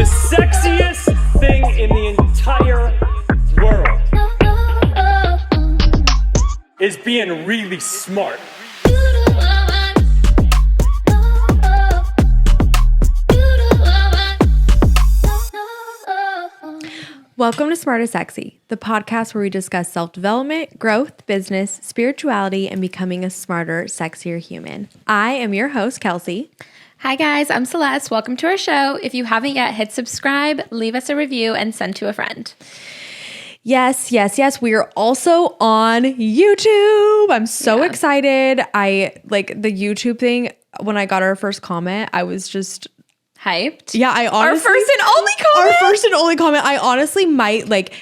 sexiest thing in the entire world is being really smart. Welcome to Smart is Sexy, the podcast where we discuss self-development, growth, business, spirituality, and becoming a smarter, sexier human. I am your host, Kelsi. Hi guys, I'm Celeste. Welcome to our show. If you haven't yet, hit subscribe, leave us a review, and send to a friend. Yes. We are also on YouTube. I'm so excited. I like the YouTube thing. When I got our first comment, I was just hyped. Yeah, I honestly, our first and only comment. Our first and only comment. I honestly might like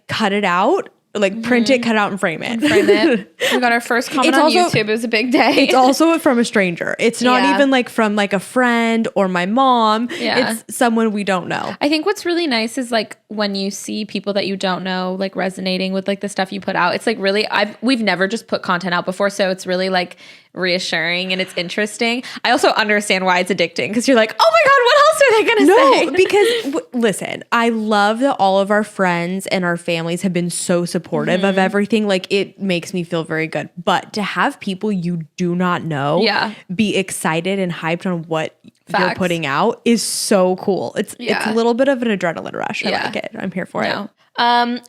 cut it out, print it, cut it out, and frame it. We got our first comment on YouTube. It was a big day. It's also from a stranger. It's not even like from like a friend or my mom. Yeah. It's someone we don't know. I think what's really nice is like when you see people that you don't know like resonating with like the stuff you put out. It's like really we've never just put content out before, so it's really like reassuring and it's interesting. I also understand why it's addicting because you're like, oh my god, what else are they gonna say? No, because listen, I love that all of our friends and our families have been so supportive of everything. Like it makes me feel very good. But to have people you do not know be excited and hyped on what you're putting out is so cool. It's a little bit of an adrenaline rush. I like it. I'm here for it. All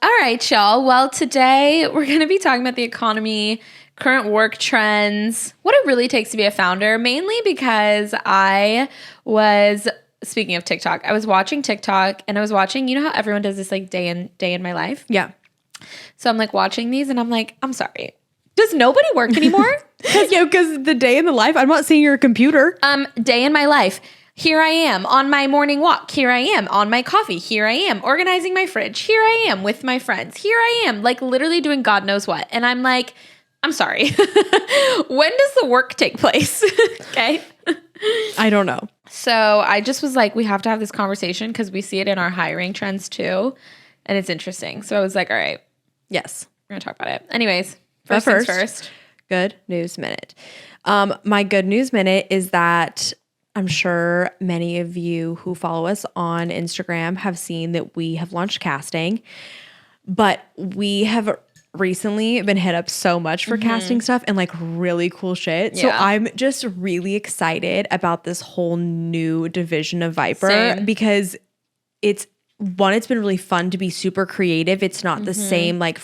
right, y'all. Well, today we're going to be talking about the economy, current work trends, what it really takes to be a founder, mainly because I was, speaking of TikTok, I was watching TikTok and I was watching, you know how everyone does this like day in my life? Yeah. So I'm like watching these and I'm like, I'm sorry. Does nobody work anymore? Because the day in the life, I'm not seeing your computer. Day in my life. Here I am on my morning walk. Here I am on my coffee. Here I am organizing my fridge. Here I am with my friends. Here I am like literally doing God knows what. And I'm like, I'm sorry. When does the work take place? Okay. I don't know. So I just was like, we have to have this conversation because we see it in our hiring trends too. And it's interesting. So I was like, all right. Yes. We're going to talk about it. Anyways, first things first. Good news minute. My good news minute is that I'm sure many of you who follow us on Instagram have seen that we have launched casting, but we have recently been hit up so much for casting stuff and like really cool shit. So I'm just really excited about this whole new division of Viper because it's been really fun to be super creative. It's not the same like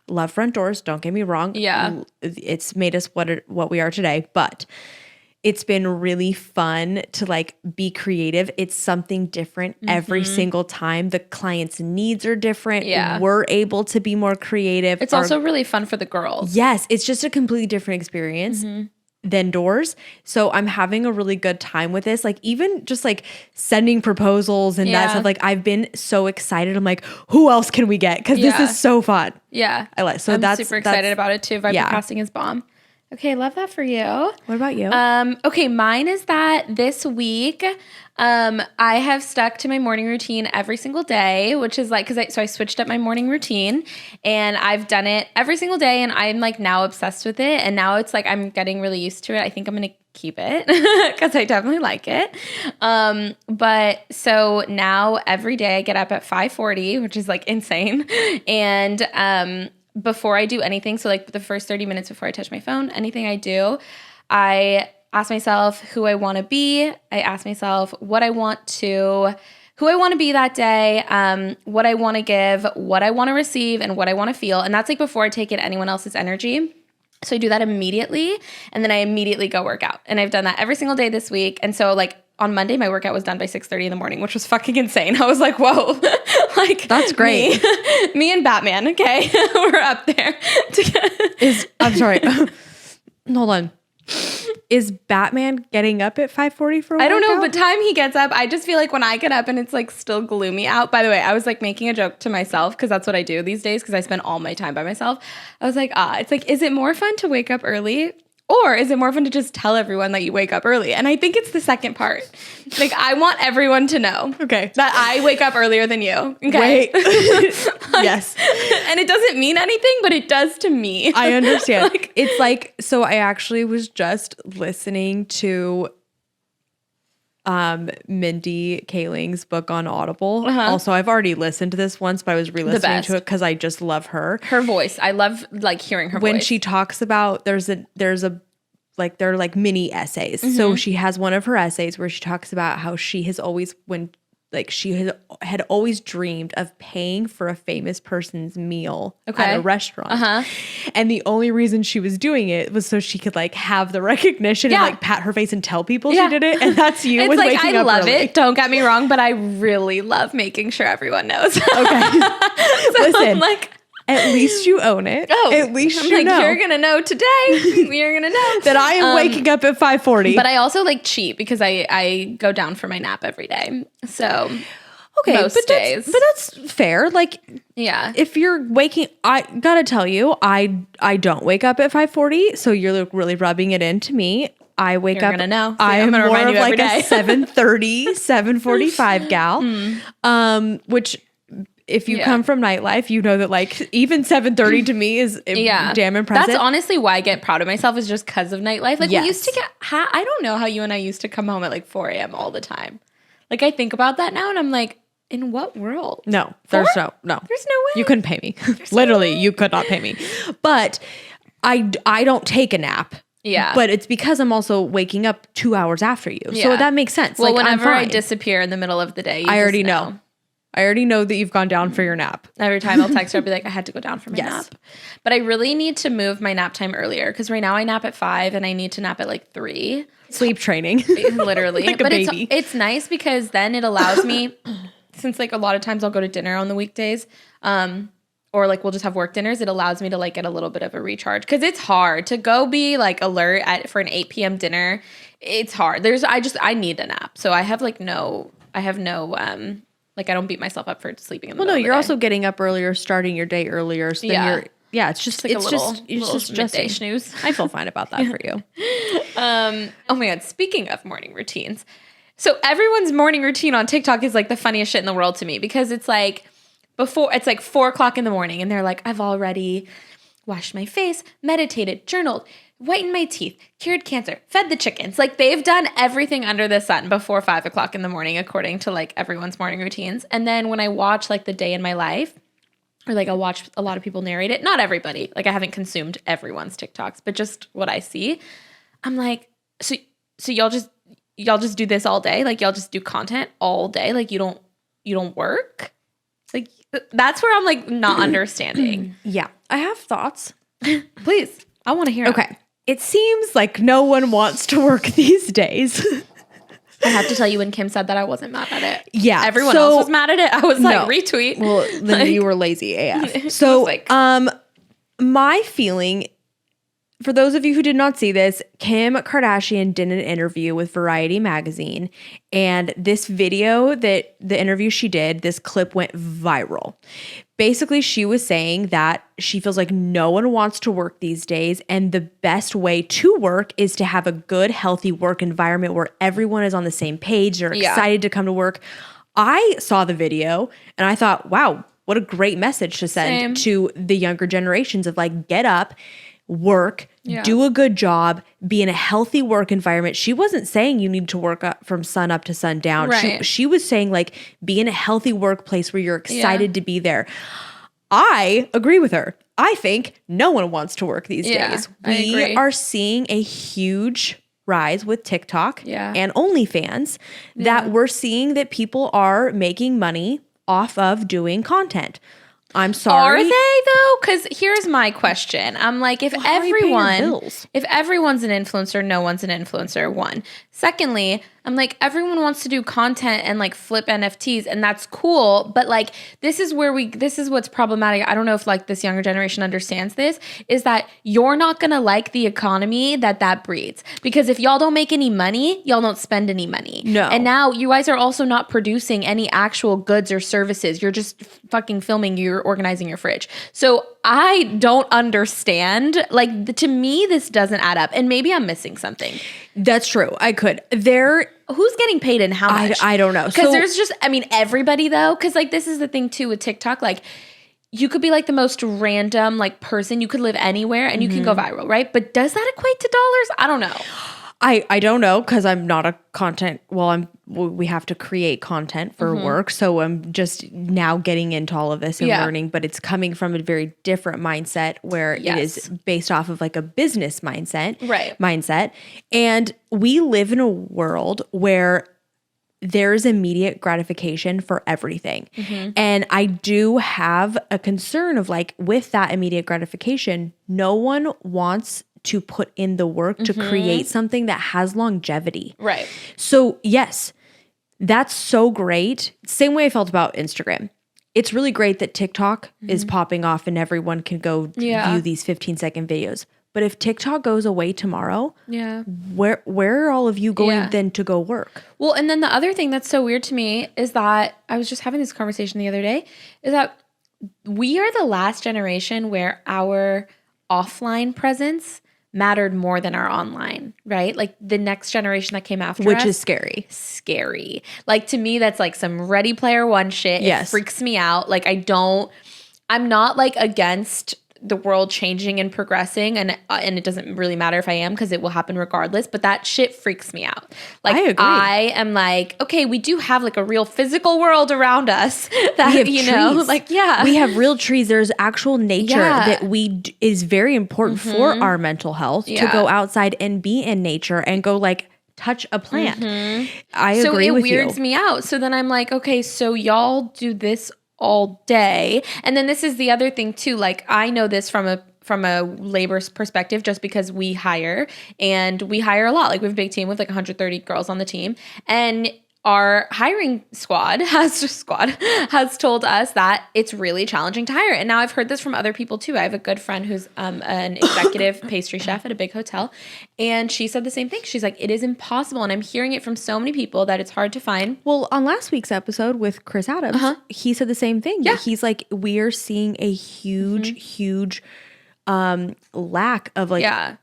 love front doors. Don't get me wrong. Yeah. It's made us what we are today, but it's been really fun to like be creative. It's something different every single time. The client's needs are different. Yeah. We're able to be more creative. It's also really fun for the girls. Yes. It's just a completely different experience than doors. So I'm having a really good time with this. Like even just like sending proposals and that stuff. Like I've been so excited. I'm like, who else can we get? Because this is so fun. Yeah. I'm super excited about it too. Viper casting is bomb. Okay, love that for you. What about you? Okay, mine is that this week, I have stuck to my morning routine every single day, which is like, so I switched up my morning routine and I've done it every single day and I'm like now obsessed with it. And now it's like, I'm getting really used to it. I think I'm going to keep it because I definitely like it. But so now every day I get up at 5:40, which is like insane. And, before I do anything, so like the first 30 minutes before I touch my phone, anything I do, I ask myself who I want to be. I ask myself who I want to be that day, what I want to give, what I want to receive, and what I want to feel. And that's like before I take in anyone else's energy. So I do that immediately, and then I immediately go work out. And I've done that every single day this week. And so like on Monday, my workout was done by 6:30 in the morning, which was fucking insane. I was like, whoa, like that's great. Me and Batman, okay, we're up there. I'm sorry. Hold on. Is Batman getting up at 5:40 for a workout? I don't know, but time he gets up, I just feel like when I get up and it's like still gloomy out. By the way, I was like making a joke to myself because that's what I do these days because I spend all my time by myself. I was like, it's like, is it more fun to wake up early? Or is it more fun to just tell everyone that you wake up early? And I think it's the second part. Like, I want everyone to know that I wake up earlier than you. Okay. Wait. Yes. And it doesn't mean anything, but it does to me. I understand. It's like, so I actually was just listening to Mindy Kaling's book on Audible. Also, I've already listened to this once, but I was re-listening to it because I just love her. Her voice. I love like hearing her when voice. she talks about there are like mini essays. So she has one of her essays where she talks about how she has always had always dreamed of paying for a famous person's meal at a restaurant. And the only reason she was doing it was so she could like have the recognition and like pat her face and tell people she did it. And that's you. It's with like, waking I up love early. it. Don't get me wrong, but I really love making sure everyone knows. Okay. Listen, I'm like, at least you own it. At least I'm you like, know. you're gonna know today. You're gonna know that I am waking up at 5:40. But I also like cheat because I go down for my nap every day. So okay, most days. But that's fair. Like, yeah, if you're waking, I gotta tell you, I don't wake up at 5:40. So you're really rubbing it into me. I wake You're up. Gonna know. I am gonna more remind of you like every day. a 7:30, 7:45 gal. Which. If you come from nightlife, you know that like even 7:30 to me is damn impressive. That's honestly why I get proud of myself is just because of nightlife. Like we used to get, I don't know how you and I used to come home at like 4 a.m. all the time. Like I think about that now and I'm like, in what world? No, there's no. There's no way. You couldn't pay me. Literally, you could not pay me. But I don't take a nap. Yeah. But it's because I'm also waking up 2 hours after you. Yeah. So that makes sense. Well, like, whenever I fine. disappear in the middle of the day, I already know. I already know that you've gone down for your nap. Every time I'll text her, I'll be like, I had to go down for my nap. But I really need to move my nap time earlier because right now I nap at 5 and I need to nap at like 3. Sleep training. Literally. Like a baby. It's nice because then it allows me, since like a lot of times I'll go to dinner on the weekdays, or like we'll just have work dinners, it allows me to like get a little bit of a recharge. Because it's hard to go be like alert for an 8 p.m. dinner. It's hard. I need a nap. So I have no like I don't beat myself up for sleeping in the middle of the you're day. also getting up earlier, starting your day earlier. So then it's just like it's a just midday snooze. I feel fine about that for you. Oh my God, speaking of morning routines. So everyone's morning routine on TikTok is like the funniest shit in the world to me because it's like it's like 4 o'clock in the morning and they're like, I've already washed my face, meditated, journaled, whitened my teeth, cured cancer, fed the chickens. Like they've done everything under the sun before 5 o'clock in the morning, according to like everyone's morning routines. And then when I watch like the day in my life, or like I'll watch a lot of people narrate it, not everybody, like I haven't consumed everyone's TikToks, but just what I see, I'm like, so y'all just do this all day? Like y'all just do content all day? Like you don't work? Like that's where I'm like not understanding. Yeah. I have thoughts. Please. I want to hear. Okay. It seems like no one wants to work these days. I have to tell you, when Kim said that, I wasn't mad at it. Yeah. Everyone else was mad at it. I was like, retweet. Well, then you were lazy AF. So, my feeling, for those of you who did not see this, Kim Kardashian did an interview with Variety magazine, and this video the interview she did, this clip went viral. Basically, she was saying that she feels like no one wants to work these days, and the best way to work is to have a good, healthy work environment where everyone is on the same page. They're excited to come to work. I saw the video, and I thought, wow, what a great message to send to the younger generations of like, get up, work, do a good job, be in a healthy work environment. She wasn't saying you need to work up from sun up to sundown. Right. She was saying like, be in a healthy workplace where you're excited to be there. I agree with her. I think no one wants to work these days. We are seeing a huge rise with TikTok and OnlyFans that we're seeing that people are making money off of doing content. I'm sorry. Are they though? Because here's my question. I'm like, if everyone's an influencer, no one's an influencer. One. Secondly, I'm like, everyone wants to do content and like flip NFTs, and that's cool. But like, this is what's problematic. I don't know if like this younger generation understands this, is that you're not going to like the economy that breeds. Because if y'all don't make any money, y'all don't spend any money. No. And now you guys are also not producing any actual goods or services. You're just fucking filming, you're organizing your fridge. So I don't understand. Like, to me, this doesn't add up. And maybe I'm missing something. That's true. I could. Who's getting paid and how much? I don't know. Because there's just, I mean, everybody though. Because like, this is the thing too with TikTok. Like, you could be like the most random like person. You could live anywhere and you can go viral, right? But does that equate to dollars? I don't know. I don't know because I'm not a content. Well, we have to create content for work, so I'm just now getting into all of this and learning. But it's coming from a very different mindset where it is based off of like a business mindset, and we live in a world where there's immediate gratification for everything, and I do have a concern of like with that immediate gratification, no one wants to put in the work to create something that has longevity. Right. So yes, that's so great. Same way I felt about Instagram. It's really great that TikTok is popping off and everyone can go view these 15-second videos. But if TikTok goes away tomorrow, where are all of you going then to go work? Well, and then the other thing that's so weird to me is that I was just having this conversation the other day, is that we are the last generation where our offline presence mattered more than our online, right? Like the next generation that came after us. Which is scary. Scary. Like to me, that's like some Ready Player One shit. It freaks me out. Like I'm not like against the world changing and progressing, and it doesn't really matter if I am because it will happen regardless, but that shit freaks me out. Like I agree. I am like, okay, we do have like a real physical world around us that we have trees. Like we have real trees. There's actual nature that is very important for our mental health to go outside and be in nature and go like touch a plant. I agree with you. So it weirds me out. So then I'm like, okay, so y'all do this all day. And then this is the other thing too. Like I know this from a labor perspective, just because we hire a lot. Like we have a big team with like 130 girls on the team, and our hiring squad has told us that it's really challenging to hire. And now I've heard this from other people too. I have a good friend who's an executive pastry chef at a big hotel. And she said the same thing. She's like, it is impossible. And I'm hearing it from so many people that it's hard to find. Well, on last week's episode with Chris Adams, he said the same thing. Yeah. He's like, we're seeing a huge lack of like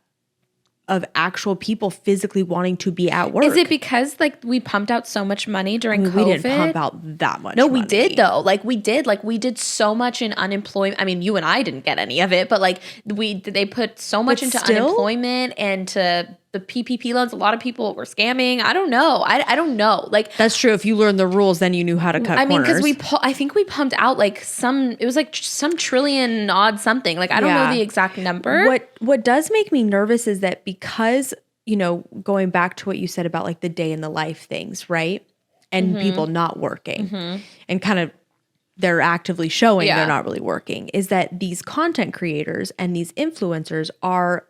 of actual people physically wanting to be at work. Is it because like we pumped out so much money during COVID? We didn't pump out that much money. We did though. Like we did so much in unemployment. I mean, you and I didn't get any of it, but like they put so much into unemployment and to the PPP loans. A lot of people were scamming. I don't know. I don't know. Like that's true. If you learned the rules, then you knew how to cut corners. I mean, because I think we pumped out like it was like some trillion odd something. Like I don't know the exact number. What does make me nervous is that because, going back to what you said about like the day in the life things, right? And people not working and kind of they're actively showing they're not really working, is that these content creators and these influencers are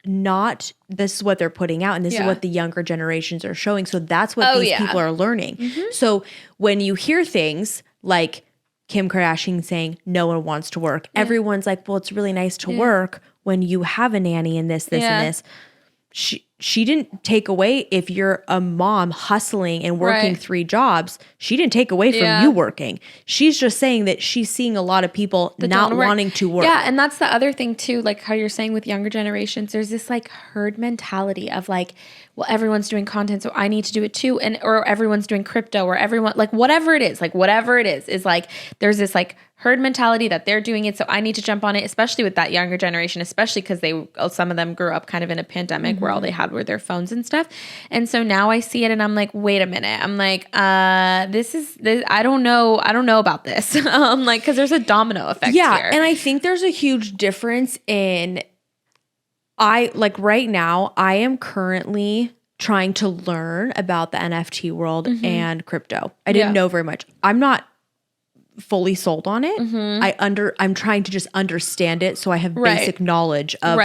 not, this is what they're putting out and this is what the younger generations are showing. So that's what these people are learning. So when you hear things like Kim Kardashian saying no one wants to work, everyone's like, well, it's really nice to work when you have a nanny and this and this. She didn't take away if you're a mom hustling and working 3 jobs. She didn't take away from you working. She's just saying that she's seeing a lot of people not wanting to work. Yeah, and that's the other thing too, like how you're saying with younger generations, there's this like herd mentality of like, well, everyone's doing content, so I need to do it too. Or everyone's doing crypto, or everyone, like whatever it is is like, there's this like herd mentality that they're doing it, so I need to jump on it, especially with that younger generation, especially because some of them grew up kind of in a pandemic where all they had were their phones and stuff. And so now I see it and I'm like, wait a minute. I'm like, this I don't know about this. Like, because there's a domino effect here. And I think there's a huge difference in, right now, I am currently trying to learn about the NFT world and crypto. I didn't know very much. I'm not fully sold on it. I'm trying to just understand it so I have basic knowledge of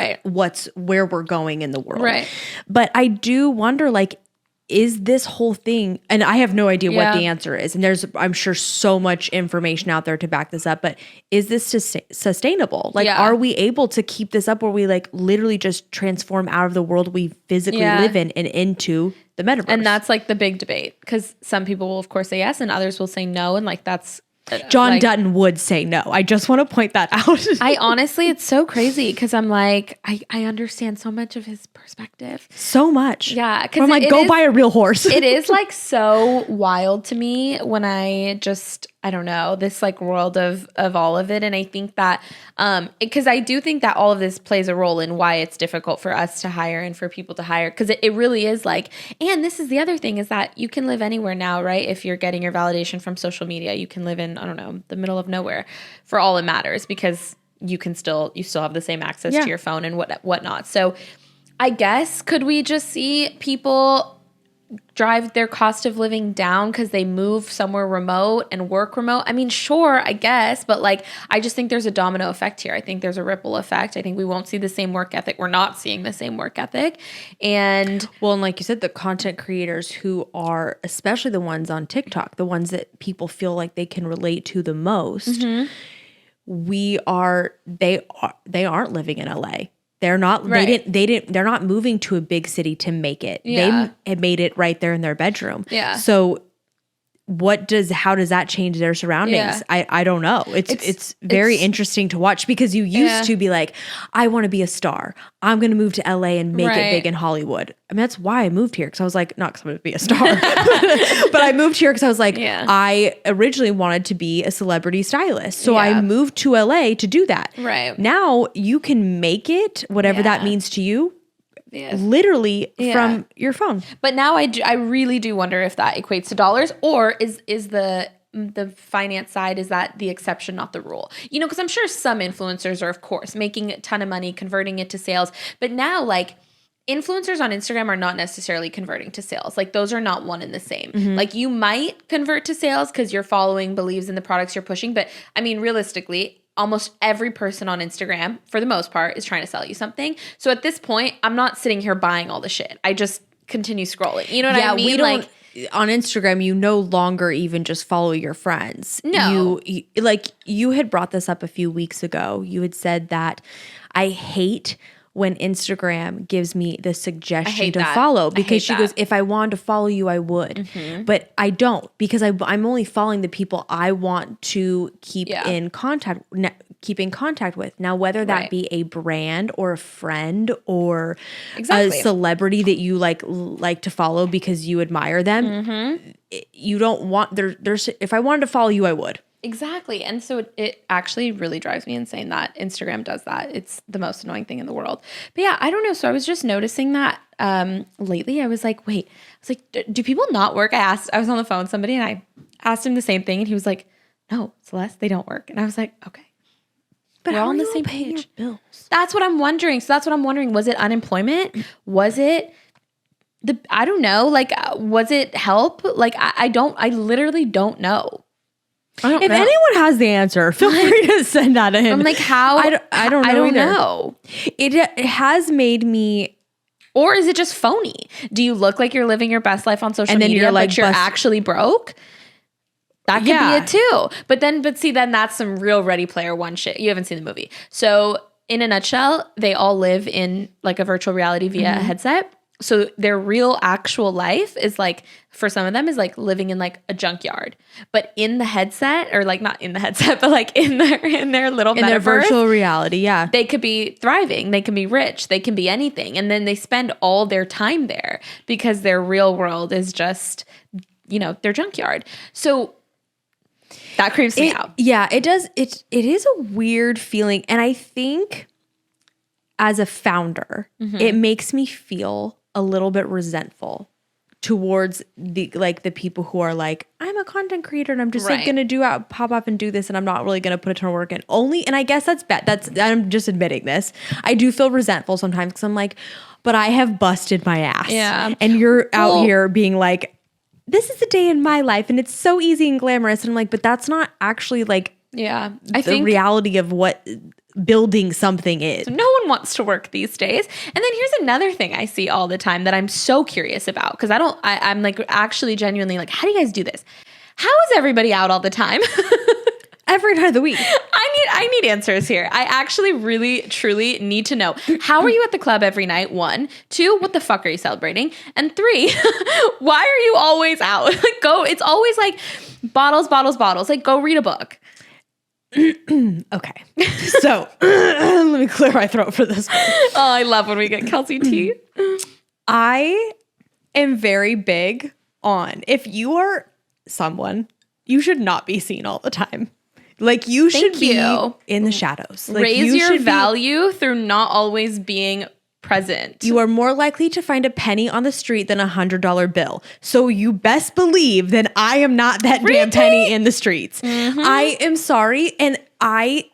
where we're going in the world. But I do wonder, like, is this whole thing, and I have no idea what the answer is, and there's, I'm sure, so much information out there to back this up, but is this sustainable? Like, are we able to keep this up where we like literally just transform out of the world we physically live in and into the metaverse? And that's like the big debate, because some people will of course say yes and others will say no, and like that's John Dutton would say no. I just want to point that out. I honestly, it's so crazy because I'm like, I understand so much of his perspective. So much. Yeah. Because I'm like, go buy a real horse. It is like so wild to me when I just I don't know, this like world of all of it. And I think that, because I do think that all of this plays a role in why it's difficult for us to hire and for people to hire. Because it really is like, and this is the other thing is that you can live anywhere now, right? If you're getting your validation from social media, you can live in, I don't know, the middle of nowhere for all it matters, because you still have the same access to your phone and whatnot. So I guess, could we just see people drive their cost of living down because they move somewhere remote and work remote? I mean, sure, I guess, but like, I just think there's a domino effect here. I think there's a ripple effect. I think we won't see the same work ethic. We're not seeing the same work ethic. And like you said, the content creators who are, especially the ones on TikTok, the ones that people feel like they can relate to the most, they aren't living in LA. They're not, they're not moving to a big city to make it. Yeah. They had made it right there in their bedroom. Yeah. So how does that change their surroundings? Yeah. I don't know. It's very interesting to watch, because you used to be like, I want to be a star. I'm going to move to LA and make it big in Hollywood. I mean, that's why I moved here. Cause I was like, not cause I'm going to be a star, but I moved here cause I was like, I originally wanted to be a celebrity stylist. So I moved to LA to do that. Right. Now you can make it, whatever that means to you, literally from your phone. But now I really do wonder if that equates to dollars, or is the finance side, is that the exception, not the rule? You know, because I'm sure some influencers are, of course, making a ton of money, converting it to sales. But now, like, influencers on Instagram are not necessarily converting to sales. Like, those are not one and the same. Like, you might convert to sales because your following believes in the products you're pushing. But I mean, realistically, almost every person on Instagram, for the most part, is trying to sell you something. So at this point, I'm not sitting here buying all the shit. I just continue scrolling. You know what I mean? We don't, on Instagram, you no longer even just follow your friends. No. You had brought this up a few weeks ago. You had said that I hate when Instagram gives me the suggestion to follow, because she goes, if I wanted to follow you, I would, but I don't, because I'm only following the people I want to keep in contact with. Now, whether that be a brand or a friend or a celebrity that you like to follow because you admire them, you don't want there's if I wanted to follow you, I would. Exactly. And so it actually really drives me insane that Instagram does that. It's the most annoying thing in the world. But yeah, I don't know. So I was just noticing that lately. I was like, do people not work? I was on the phone with somebody and I asked him the same thing, and he was like, no, Celeste, they don't work. And I was like, okay. But we're all on the same page. Bills? That's what I'm wondering. So that's what I'm wondering. Was it unemployment? Was it I don't know. Like, was it help? Like, I literally don't know. If anyone has the answer, feel free to send that in. I'm like, how? I don't know. It has made me. Or is it just phony? Do you look like you're living your best life on social media, then you're like, but you're actually broke? That could be it too. But see, then that's some real Ready Player One shit. You haven't seen the movie. So in a nutshell, they all live in like a virtual reality via a headset. So their real actual life is like, for some of them, is like living in like a junkyard, but in the headset, or like not in the headset, but like in their little metaverse, their virtual reality. Yeah. They could be thriving. They can be rich. They can be anything. And then they spend all their time there because their real world is just, their junkyard. So that creeps me out. Yeah, it does. It is a weird feeling. And I think as a founder, it makes me feel a little bit resentful towards the people who are like, I'm a content creator and I'm just like gonna pop up and do this, and I'm not really gonna put a ton of work in. And I guess that's bad. I'm just admitting this. I do feel resentful sometimes because I'm like, but I have busted my ass. Yeah. And you're out here being like, this is a day in my life and it's so easy and glamorous. And I'm like, but that's not actually like I think reality of what building something is. So no one wants to work these days. And then here's another thing I see all the time that I'm so curious about, because I'm like actually genuinely like, how do you guys do this? How is everybody out all the time? Every night of the week. I need answers here. I actually really, truly need to know. How are you at the club every night? 1. 2, what the fuck are you celebrating? And 3, why are you always out? It's always like bottles. Like, go read a book. Okay. So let me clear my throat for this one. Oh, I love when we get Kelsi tea. I am very big on, if you are someone you should not be seen all the time. Like you should Thank be you. in the shadows. Like, Raise you your should be- value through not always being present. You are more likely to find a penny on the street than $100 bill. So you best believe that I am not that damn penny in the streets. I am sorry. And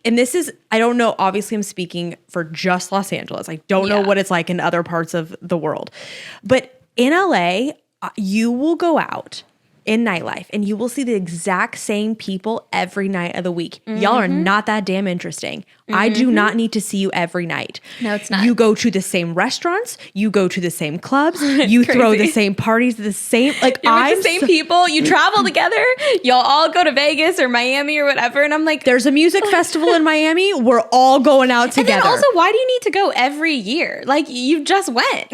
this is, I don't know, obviously I'm speaking for just Los Angeles. I don't know what it's like in other parts of the world. But in LA, you will go out in nightlife and you will see the exact same people every night of the week. Y'all are not that damn interesting. I do not need to see you every night. No, it's not. You go to the same restaurants, you go to the same clubs, you throw the crazy. same parties, the same, like You're I'm with the same people. You travel together. Y'all all go to Vegas or Miami or whatever. And I'm like, there's a music festival in Miami. We're all going out together. and then also, why do you need to go every year? Like, you just went.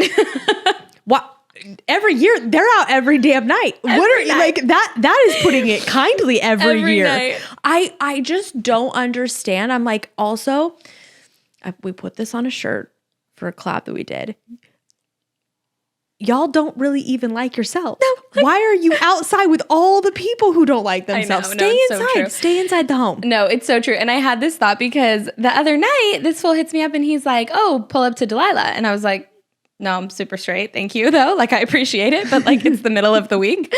What? Every year they're out every damn night. Like that is putting it kindly every year. night. I just don't understand. I'm like, also, we put this on a shirt for a collab that we did. Y'all don't really even like yourself. No, why are you outside with all the people who don't like themselves? know, Stay it's so inside. true. Stay inside the home. No, it's so true. And I had this thought because the other night, this fool hits me up and he's like, oh, pull up to Delilah. And I was like, no, I'm super straight. Thank you, though. Like, I appreciate it, but like, it's the middle of the week.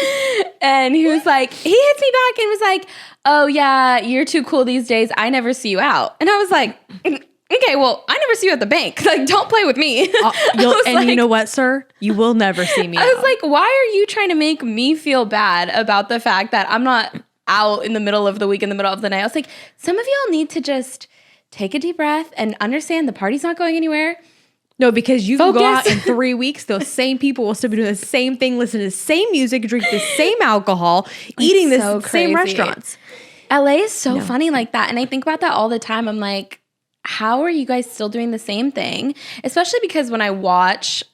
And he was like, he hits me back and was like, oh, yeah, you're too cool these days. I never see you out. And I was like, okay, well, I never see you at the bank. Like, don't play with me. You know what, sir? You will never see me I out. was like, why are you trying to make me feel bad about the fact that I'm not out in the middle of the week, in the middle of the night? I was like, some of y'all need to just take a deep breath and understand the party's not going anywhere. No, because you can go out Focus. in 3 weeks, those same people will still be doing the same thing, listening to the same music, drink the same alcohol, eating the so same crazy. restaurants. LA is so funny like that. And I think about that all the time. I'm like, how are you guys still doing the same thing? Especially because when I watch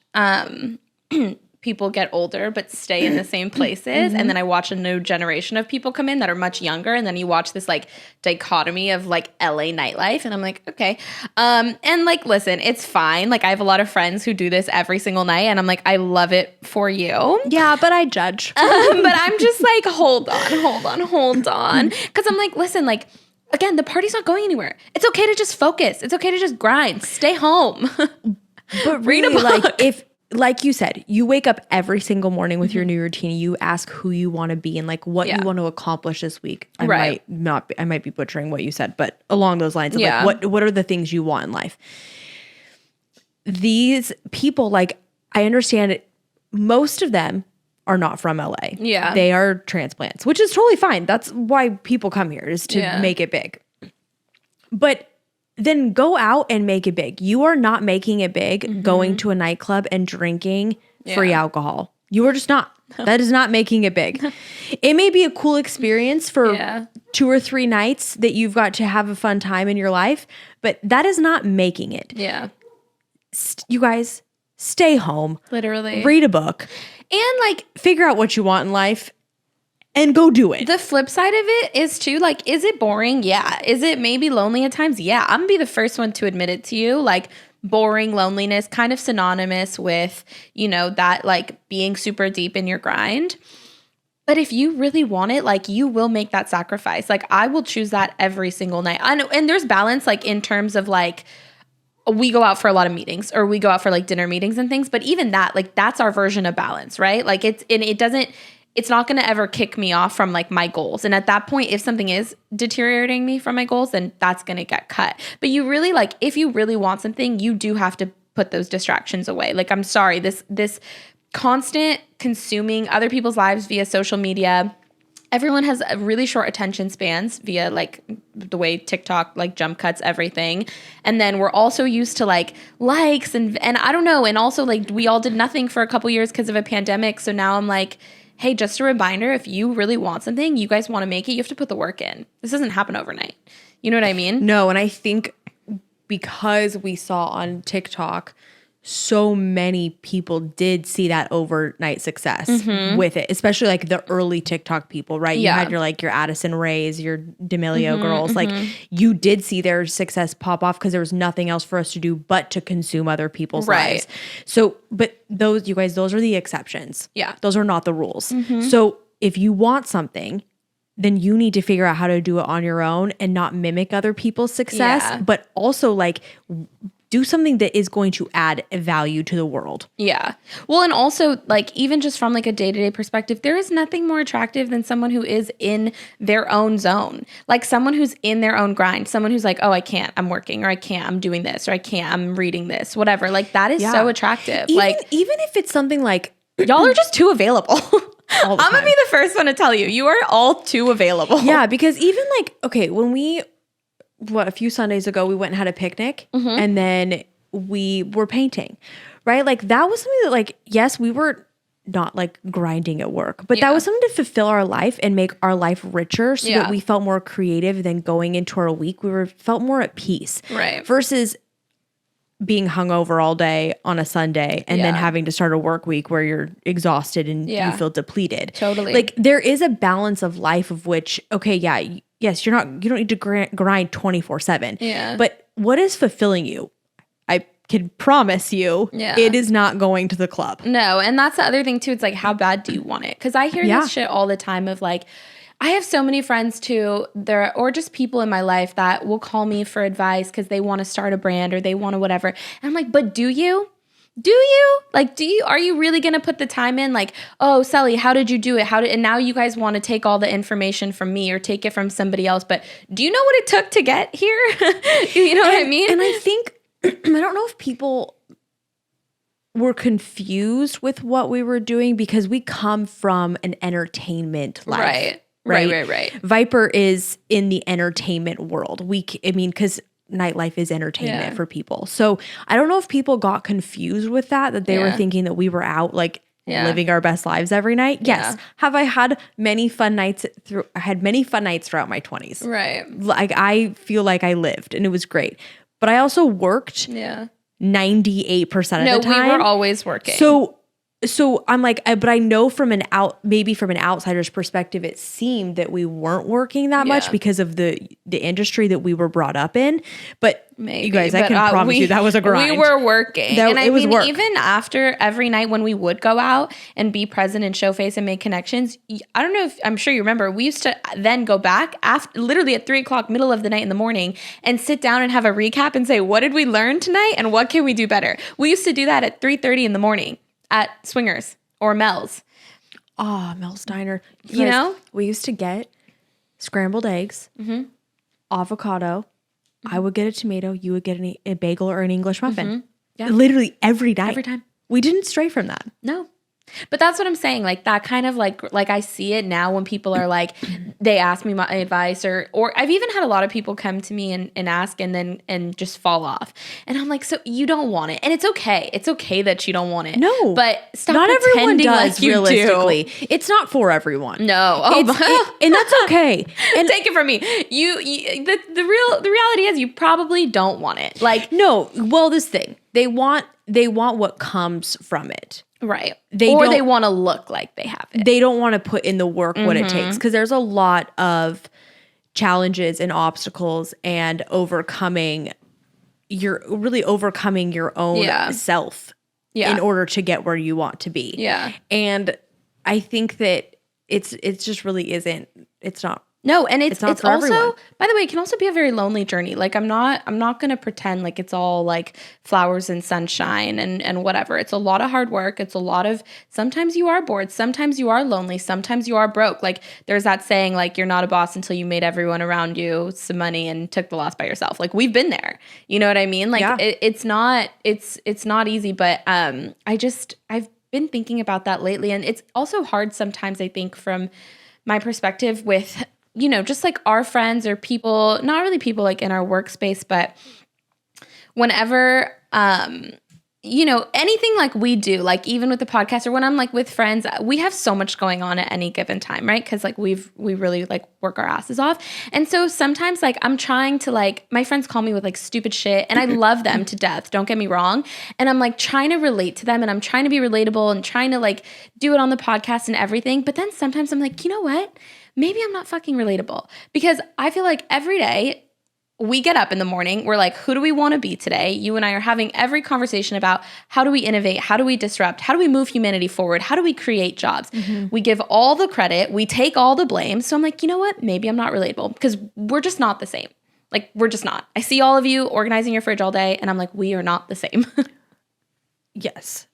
people get older but stay in the same places, and then I watch a new generation of people come in that are much younger, and then you watch this like dichotomy of like LA nightlife, and I'm like, okay. And like, listen, it's fine. Like, I have a lot of friends who do this every single night, and I'm like, I love it for you. Yeah, but I judge. But I'm just like, hold on. Because I'm like, listen, like, again, the party's not going anywhere. It's okay to just focus. It's okay to just grind. Stay home. But Read a really, book. like, if, like you said, you wake up every single morning with your new routine, you ask who you want to be and like what you want to accomplish this week. I might be butchering what you said, but along those lines of like, what are the things you want in life? These people, like, I understand it. Most of them are not from LA. Yeah. They are transplants, which is totally fine. That's why people come here, is to make it big. But then go out and make it big. You are not making it big going to a nightclub and drinking free alcohol. You are just not. That is not making it big. It may be a cool experience for 2 or 3 nights that you've got to have a fun time in your life, but that is not making it. Yeah. You guys, stay home. Literally. Read a book. And like, Figure out what you want in life and go do it. the flip side of it is too, like, is it boring? Yeah. Is it maybe lonely at times? Yeah. I'm gonna be the first one to admit it to you. Like, boring, loneliness, kind of synonymous with, you know, that like being super deep in your grind. But if you really want it, like, you will make that sacrifice. Like, I will choose that every single night. And there's balance, like, in terms of like, we go out for a lot of meetings or we go out for like dinner meetings and things. But even that, like, that's our version of balance, right? Like, it's not going to ever kick me off from like my goals. And at that point, if something is deteriorating me from my goals, then that's going to get cut. But you really, like, if you really want something, you do have to put those distractions away. Like, I'm sorry, this constant consuming other people's lives via social media. Everyone has a really short attention spans via like the way TikTok like jump cuts everything. And then we're also used to like likes and I don't know. And also, like, we all did nothing for a couple years because of a pandemic. So now I'm like, hey, just a reminder, if you really want something, you guys want to make it, you have to put the work in. This doesn't happen overnight. You know what I mean? No, and I think because we saw on TikTok, so many people did see that overnight success with it, especially like the early TikTok people, right? You had your Addison Rays, your D'Amelio girls. Like, you did see their success pop off because there was nothing else for us to do but to consume other people's lives. So, but those, you guys, those are the exceptions. Yeah. Those are not the rules. So if you want something, then you need to figure out how to do it on your own and not mimic other people's success, Yeah. but also like do something that is going to add value to the world. Yeah. Well, and also like even just from like a day-to-day perspective, there is nothing more attractive than someone who is in their own zone. Like someone who's in their own grind, someone who's like, "Oh, I can't, I'm working," or "I can't, I'm doing this," or "I can't, I'm reading this," whatever. Like that is so attractive. Even Like if it's something like y'all are just too available. all the I'm gonna time. be the first one to tell you, you are all too available. Yeah, because even like, okay, when a few Sundays ago, we went and had a picnic and then we were painting, right? Like that was something that like, yes, we were not like grinding at work, but that was something to fulfill our life and make our life richer so that we felt more creative than going into our week. We felt more at peace. Right. Versus being hungover all day on a Sunday and then having to start a work week where you're exhausted and you feel depleted. Totally. Like there is a balance of life of which, okay, yes, you don't need to grind 24/7. Yeah. But what is fulfilling you? I can promise you it is not going to the club. No, and that's the other thing too. It's like, how bad do you want it? Because I hear this shit all the time of like, I have so many friends too, or just people in my life that will call me for advice because they want to start a brand or they want to whatever. And I'm like, but do you? Do you? Like, are you really going to put the time in? Like, oh, Sally, how did you do it? And now you guys want to take all the information from me or take it from somebody else. But do you know what it took to get here? You know what I mean? And I think, I don't know if people were confused with what we were doing because we come from an entertainment life. Right. Viper is in the entertainment world. Because nightlife is entertainment for people. So I don't know if people got confused with that they were thinking that we were out like living our best lives every night. Yes. Have I had many fun nights throughout my 20s. Right. Like I feel like I lived and it was great. But I also worked 98% of the time. No, we were always working. So I'm like, but I know from an outsider's perspective, it seemed that we weren't working that much because of the industry that we were brought up in. But Maybe. You guys, I can promise you that was a grind. We were working. It was work. Even after every night when we would go out and be present and show face and make connections, I don't know if, I'm sure you remember, we used to then go back literally at 3:00, middle of the night in the morning, and sit down and have a recap and say, what did we learn tonight and what can we do better? We used to do that at 3:30 in the morning at Swingers or Mel's. Oh, Mel's Diner. You know? We used to get scrambled eggs, avocado. I would get a tomato. You would get a bagel or an English muffin. Yeah. Literally every night. Every time. We didn't stray from that. No. But that's what I'm saying. Like that kind of like I see it now when people are like, they ask me my advice or I've even had a lot of people come to me and ask and just fall off. And I'm like, so you don't want it. And it's okay. It's okay that you don't want it. No. But stop not everyone pretending does like you realistically. do. It's not for everyone. No. And that's okay. And take it from me. The reality is you probably don't want it. Like no, well, this thing. They want what comes from it. Right. They want to look like they have it. They don't want to put in the work what it takes because there's a lot of challenges and obstacles and overcoming your own self in order to get where you want to be. Yeah. And I think that it just really isn't. It's not. No, and it's not for also, everyone. by the way, it can also be a very lonely journey. Like I'm not going to pretend like it's all like flowers and sunshine and whatever. It's a lot of hard work. It's a lot of, sometimes you are bored. Sometimes you are lonely. Sometimes you are broke. Like there's that saying, like you're not a boss until you made everyone around you some money and took the loss by yourself. Like we've been there, you know what I mean? Like it's not easy, but I've been thinking about that lately. And it's also hard sometimes, I think, from my perspective with, you know, just like our friends or people, not really people like in our workspace, but whenever, you know, anything like we do, like even with the podcast or when I'm like with friends, we have so much going on at any given time, right? Because like we really like work our asses off. And so sometimes like I'm trying to like, my friends call me with like stupid shit and I love them to death, don't get me wrong. And I'm like trying to relate to them and I'm trying to be relatable and trying to like do it on the podcast and everything. But then sometimes I'm like, you know what? Maybe I'm not fucking relatable because I feel like every day we get up in the morning. We're like, who do we want to be today? You and I are having every conversation about how do we innovate? How do we disrupt? How do we move humanity forward? How do we create jobs? We give all the credit. We take all the blame. So I'm like, you know what? Maybe I'm not relatable because we're just not the same. Like, we're just not. I see all of you organizing your fridge all day, and I'm like, we are not the same. Yes,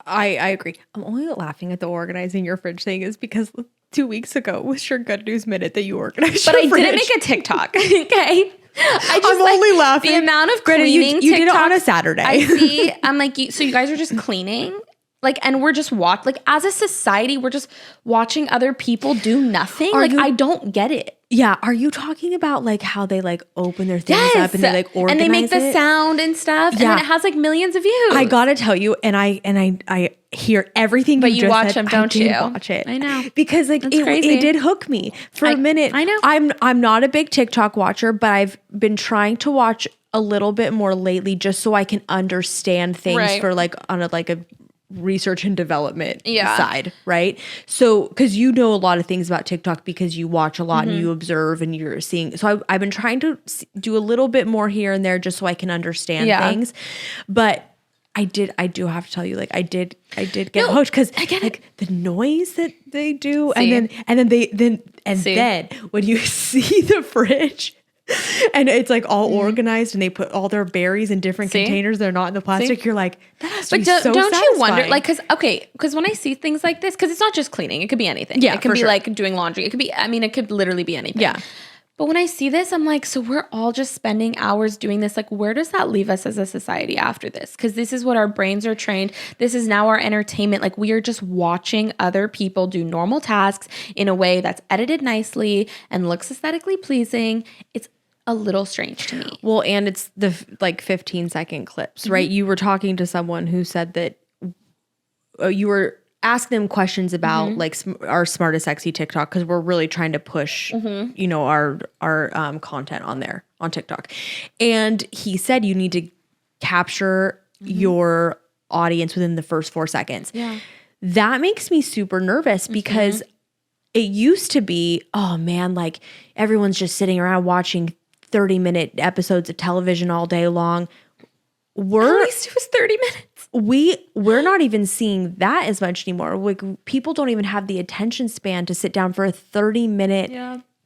I agree. I'm only laughing at the organizing your fridge thing is because 2 weeks ago was your good news minute that you organized But your I fridge. didn't make a TikTok, okay? I'm only laughing. The amount of Granted, cleaning you did it on a TikToks Saturday. I see. I'm like, so you guys are just cleaning? Like, and we're just like as a society, we're just watching other people do nothing. I don't get it. Yeah. Are you talking about like how they like open their things up and they like organize and they make the it? sound and stuff, Yeah. and then it has like millions of views. I gotta tell you, and I hear everything. But you you just watch said. them, don't I did you? Watch it. I know. Because like That's crazy. it did hook me for a minute. I know. I'm not a big TikTok watcher, but I've been trying to watch a little bit more lately just so I can understand things Right. for like on a research and development Yeah. side, right? So, because you know a lot of things about TikTok because you watch a lot and you observe and you're seeing. So I've been trying to do a little bit more here and there just so I can understand things. But I do have to tell you, like I did get hooked because like the noise that they do, and then when you see the fridge. And it's like all organized and they put all their berries in different containers. They're not in the plastic. You're like, that has to be so don't satisfying. you wonder, like, because when I see things like this, because it's not just cleaning, it could be anything. Yeah, it can for be sure. like doing laundry. It could be, it could literally be anything. Yeah. But when I see this, I'm like, so we're all just spending hours doing this. Like, where does that leave us as a society after this? Because this is what our brains are trained. This is now our entertainment. Like, we are just watching other people do normal tasks in a way that's edited nicely and looks aesthetically pleasing. It's a little strange to me. Well, and it's the 15-second clips, right? You were talking to someone who said that you were asking them questions about like our smartest sexy TikTok because we're really trying to push, you know, our content on there on TikTok. And he said you need to capture your audience within the first 4 seconds. Yeah. That makes me super nervous because it used to be, oh man, like everyone's just sitting around watching 30-minute episodes of television all day long. At least it was 30 minutes. We're not even seeing that as much anymore. Like people don't even have the attention span to sit down for a 30-minute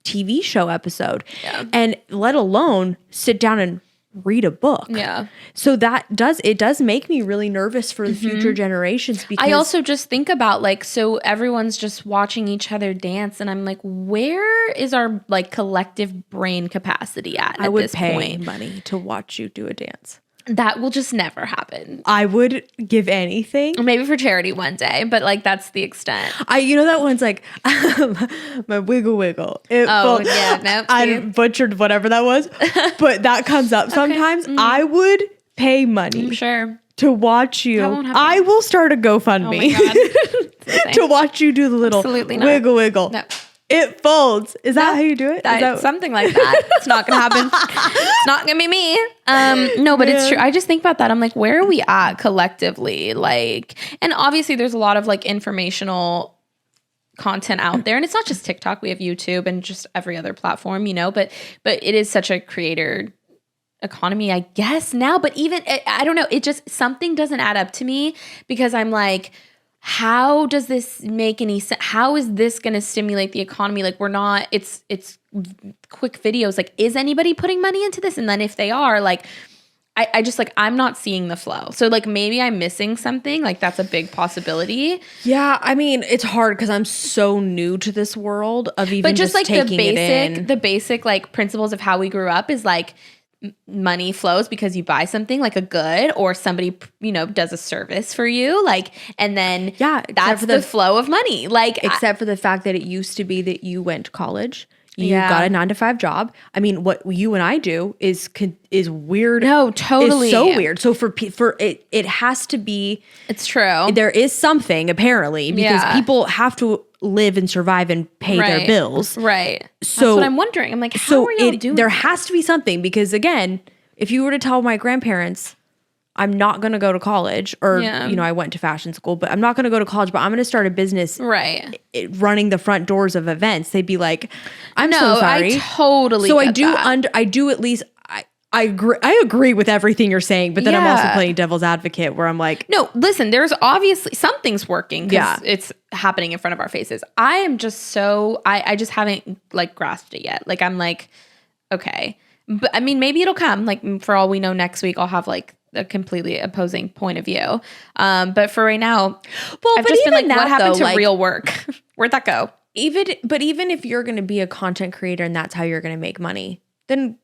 TV show episode. Yeah. And let alone sit down and read a book. Yeah. So it does make me really nervous for the future generations because I also just think about like, so everyone's just watching each other dance and I'm like, where is our like collective brain capacity at I would this pay point? money to watch you do a dance. That will just never happen. I would give anything. Or maybe for charity one day, but like that's the extent. You know that one's like my wiggle. I butchered whatever that was, but that comes up sometimes. I would pay money I'm sure. to watch you. That won't happen. I will start a GoFundMe Oh my God. It's insane. to watch you do the little Absolutely not. wiggle. No. It folds. Is that how you do it? Is that Something like that. It's not gonna happen. It's not gonna be me. No, but it's true. I just think about that. I'm like, where are we at collectively? Like, and obviously there's a lot of like informational content out there, and it's not just TikTok. We have YouTube and just every other platform, you know. But it is such a creator economy, I guess now. But even I don't know. It just something doesn't add up to me because I'm like, how does this make any sense? How is this going to stimulate the economy? Like we're not, it's quick videos. Like, is anybody putting money into this? And then if they are, like, I just like, I'm not seeing the flow. So like maybe I'm missing something. Like that's a big possibility. Yeah, I mean, it's hard because I'm so new to this world of even just like taking the basic like principles of how we grew up is like, money flows because you buy something like a good or somebody, you know, does a service for you, like, and then that's the flow of money, like, except for the fact that it used to be that you went to college, you got a 9-to-5 job. I mean, what you and I do is weird. No, totally. It's so weird. So for it has to be. It's true. There is something apparently because people have to live and survive and pay their bills. Right. So that's what I'm wondering. I'm like, how are y'all doing there that? has to be something because again, if you were to tell my grandparents, I'm not going to go to college or, you know, I went to fashion school, but I'm not going to go to college, but I'm going to start a business running the front doors of events. They'd be like, I'm so sorry. I totally So get that. I do at least, I agree with everything you're saying, but then I'm also Yeah. playing devil's advocate where I'm like, No, listen, there's obviously something's working because Yeah. it's happening in front of our faces. I am just so, I just haven't like grasped it yet. Like, I'm like, okay. But I mean, maybe it'll come. Like, for all we know, next week I'll have like a completely opposing point of view. But for right now, I've just been like, what happened to real work? Where'd that go? even if you're going to be a content creator and that's how you're going to make money, then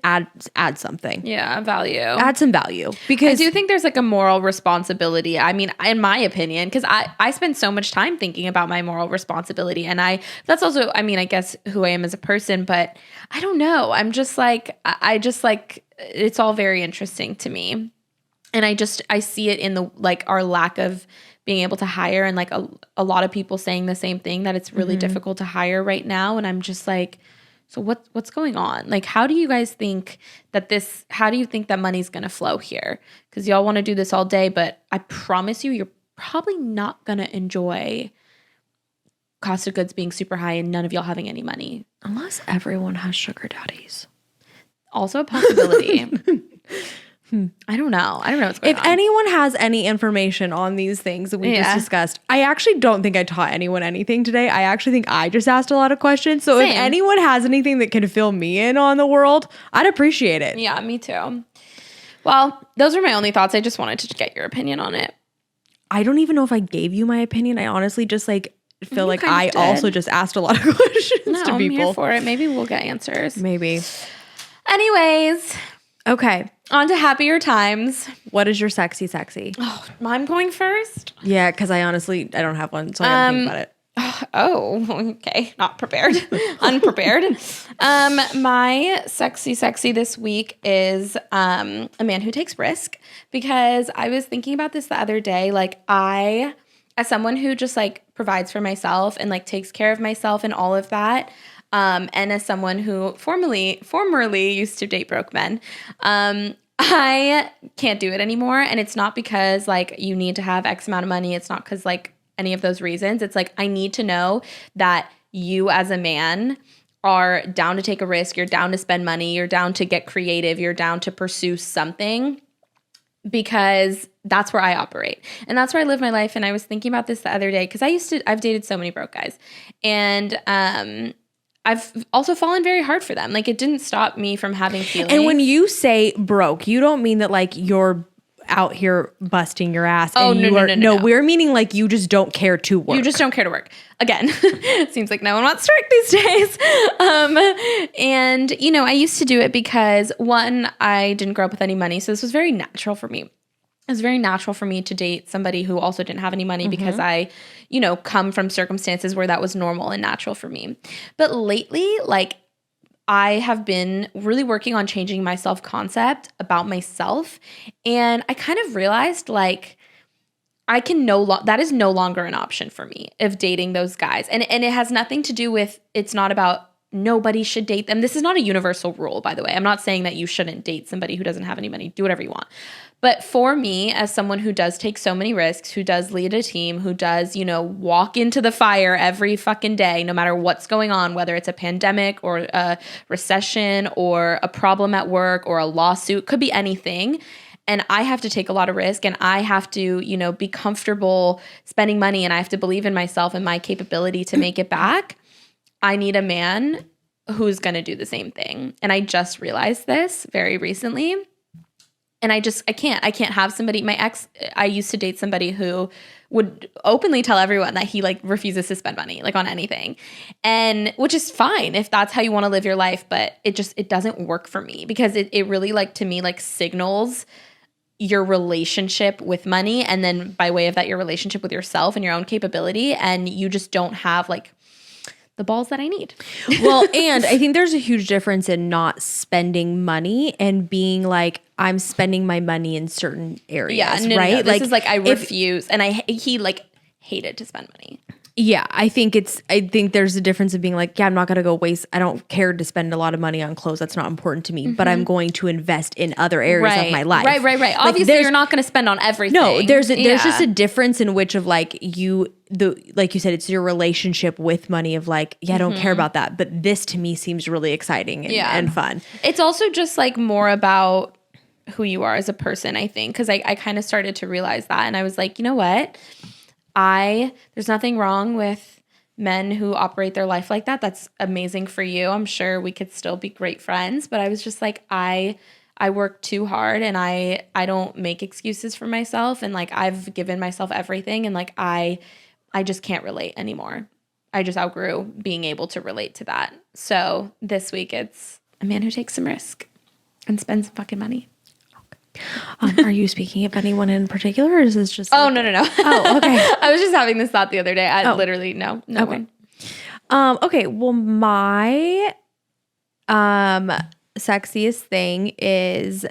add something. Yeah, value. Add some value. I Because do think there's like a moral responsibility. I mean, in my opinion, because I spend so much time thinking about my moral responsibility. And that's also, I mean, I guess who I am as a person, but I don't know. I'm just like, I just like, it's all very interesting to me. And I see it in the, like our lack of being able to hire and like a lot of people saying the same thing, that it's really difficult to hire right now. And I'm just like, so what's going on? Like, how do you guys think how do you think that money's going to flow here? Because y'all want to do this all day, but I promise you're probably not going to enjoy cost of goods being super high and none of y'all having any money. unless everyone has sugar daddies. Also a possibility. I don't know what's going If on. anyone has any information on these things that we just discussed, I actually don't think I taught anyone anything today. I actually think I just asked a lot of questions. So if Same. anyone has anything that can fill me in on the world, I'd appreciate it. Yeah, me too. Well, those are my only thoughts. I just wanted to get your opinion on it. I don't even know if I gave you my opinion. I honestly just like feel like kind of I did. also just asked a lot of questions No, to I'm here people. for it. Maybe we'll get answers. Maybe. Anyways, Okay. on to happier times. What is your sexy? Oh, I'm going first. Yeah, because I don't have one, so I gotta think about it. Oh, okay. Not prepared. Unprepared. My sexy this week is a man who takes risk, because I was thinking about this the other day. Like, as someone who just like provides for myself and like takes care of myself and all of that, and as someone who formerly used to date broke men, I can't do it anymore. And it's not because like you need to have X amount of money. It's not because like any of those reasons. It's like, I need to know that you as a man are down to take a risk. You're down to spend money. You're down to get creative. You're down to pursue something, because that's where I operate. And that's where I live my life. And I was thinking about this the other day, because I've dated so many broke guys. And, I've also fallen very hard for them. Like, it didn't stop me from having feelings. And when you say broke, you don't mean that like you're out here busting your ass. Oh, and no. We're meaning like you just don't care to work. You just don't care to work. Again, it seems like no one wants to work these days. And, you know, I used to do it because, one, I didn't grow up with any money. So this was very natural for me. It was very natural for me to date somebody who also didn't have any money, because I, you know, come from circumstances where that was normal and natural for me. But lately, like, I have been really working on changing my self-concept about myself. And I kind of realized, like, I can that is no longer an option for me of dating those guys. And it has nothing to do with, it's not about nobody should date them. This is not a universal rule, by the way. I'm not saying that you shouldn't date somebody who doesn't have any money. Do whatever you want. But for me, as someone who does take so many risks, who does lead a team, who does, you know, walk into the fire every fucking day, no matter what's going on, whether it's a pandemic or a recession or a problem at work or a lawsuit, could be anything. And I have to take a lot of risk, and I have to, you know, be comfortable spending money, and I have to believe in myself and my capability to make it back. I need a man who's going to do the same thing. And I just realized this very recently. And I can't have somebody, my ex, I used to date somebody who would openly tell everyone that he like refuses to spend money, like on anything. And which is fine if that's how you want to live your life, but it doesn't work for me, because it really, like, to me, like, signals your relationship with money, and then by way of that, your relationship with yourself and your own capability. And you just don't have like the balls that I need. Well, and I think there's a huge difference in not spending money and being like, I'm spending my money in certain areas, right? No. This is like, I refuse. And he like hated to spend money. Yeah, I think there's a difference of being like, yeah, I'm not going to go waste. I don't care to spend a lot of money on clothes. That's not important to me, but I'm going to invest in other areas of my life. Right. Like, Obviously, you're not going to spend on everything. No, there's just a difference in which of like like you said, it's your relationship with money of like, yeah, I don't care about that. But this to me seems really exciting and fun. It's also just like more about who you are as a person, I think, because I kind of started to realize that. And I was like, you know what? There's nothing wrong with men who operate their life like that. That's amazing for you. I'm sure we could still be great friends. But I was just like, I work too hard and I don't make excuses for myself. And like, I've given myself everything. And like, I just can't relate anymore. I just outgrew being able to relate to that. So this week it's a man who takes some risk and spends some fucking money. Are you speaking of anyone in particular, or is this just? Oh, like, no. Oh, okay. I was just having this thought the other day. I literally, no Okay. one. Okay. Well, my sexiest thing is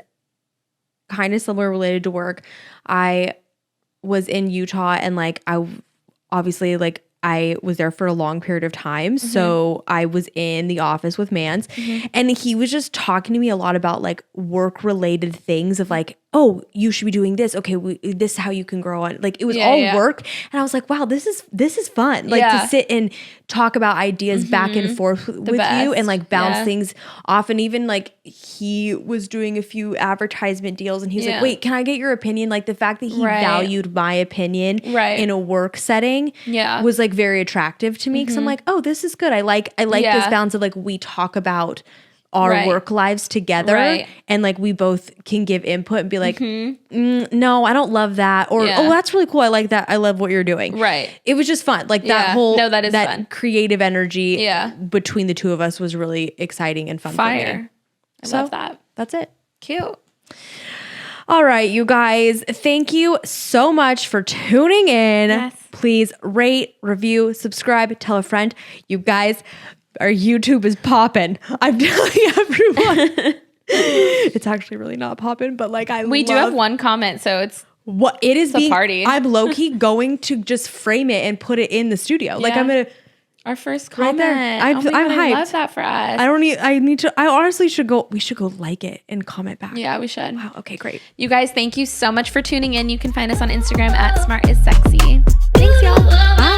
kind of similar related to work. I was in Utah and like I was there for a long period of time. So I was in the office with Mans and he was just talking to me a lot about like work related things of like, oh, you should be doing this. Okay, this is how you can grow on. Like it was all work. And I was like, wow, this is fun. Like to sit and talk about ideas back and forth with you and like bounce things off. And even like he was doing a few advertisement deals and he's like, wait, can I get your opinion? Like the fact that he valued my opinion in a work setting was like very attractive to me because I'm like, oh, this is good. I like this balance of like we talk about our work lives together and like we both can give input and be like, no, I don't love that. Or, oh, that's really cool. I like that. I love what you're doing. Right. It was just fun. Like that whole, that is that fun. Creative energy between the two of us was really exciting and fun for me. I love that. That's it. Cute. All right, you guys, thank you so much for tuning in. Yes. Please rate, review, subscribe, tell a friend. You guys, our YouTube is popping. I'm telling everyone. It's actually really not popping, but like we do have one comment, so it's what it is a party. I'm low-key going to just frame it and put it in the studio. Like I'm gonna our first comment. Right there. I'm God, hyped. I love that for us. I honestly should go. We should go like it and comment back. Yeah, we should. Wow. Okay, great. You guys, thank you so much for tuning in. You can find us on Instagram at smartisSexy. Thanks, y'all. Bye.